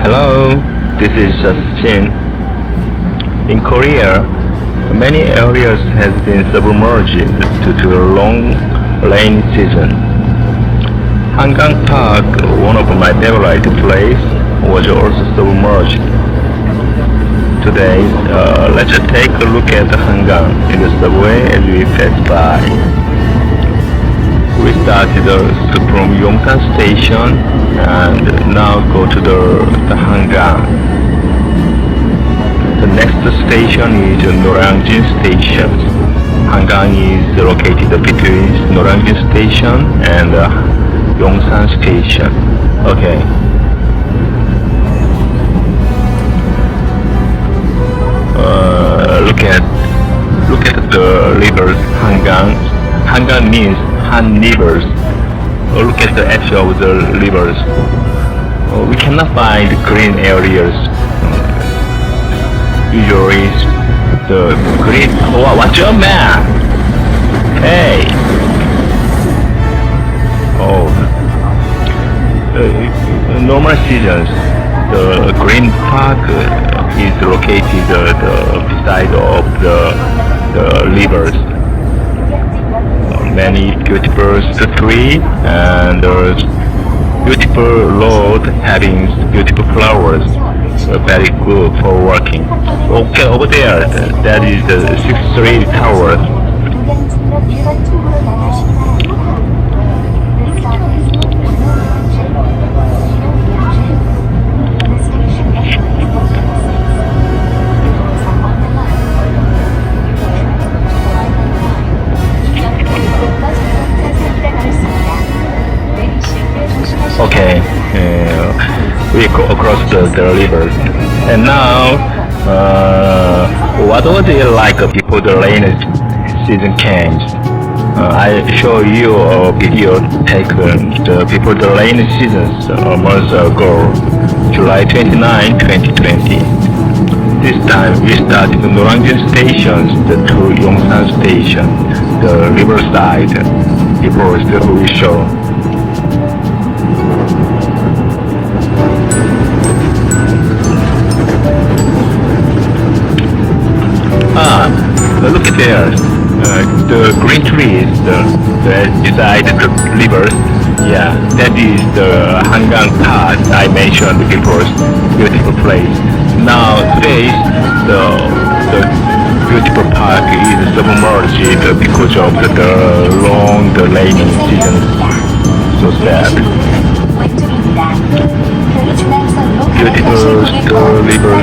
Hello, this is Justin. In Korea, many areas has been submerged due to a long rain season. Hangang Park, one of my favorite places, was also submerged. Today, let's take a look at Hangang in the subway as we pass by. We started from Yongsan station and now go to the Hangang. The next station is Norangjin station. Hangang is located between Norangjin station and Yongsan station. Okay. Look at the rivers Hangang. Hangang means Han rivers. Look at the edge of the rivers. We cannot find green areas. Usually the green. Oh, what's up, man? Hey. Oh. Normal seasons, the green park is located beside of the rivers. Many beautiful trees and beautiful road having beautiful flowers. Very good for walking. Okay, over there, that is the 6th tower. Okay, we go across the river. And now, what was it like before the rain season came? I show you a video taken before the rain season a month ago, July 29, 2020. This time we started the Norangjin station to Yongsan station, the riverside. Before we show. Look at there, the green trees beside the rivers. Yeah, that is the Hangang Park I mentioned before. Beautiful place. Now today, the beautiful park is submerged because of the long rainy season. So sad. Beautiful river.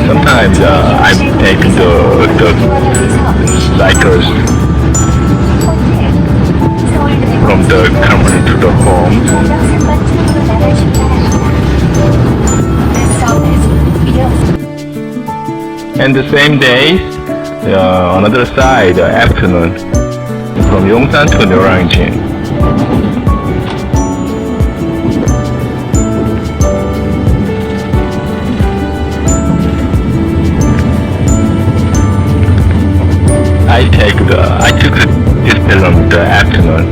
Sometimes I'm taking the cycles from the company to the home. And the same day, another side, afternoon, from Yongsan to Norangjin. I took this film the afternoon.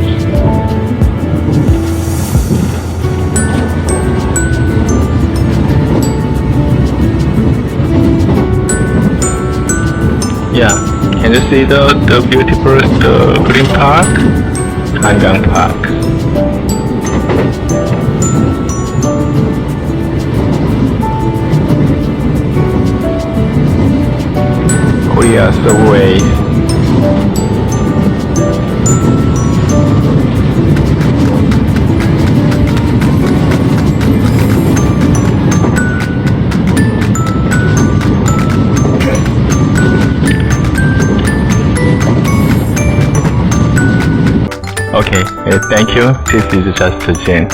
Yeah, can you see the beautiful green park? Hangang Park. Korea subway. Okay, thank you. This is Justin.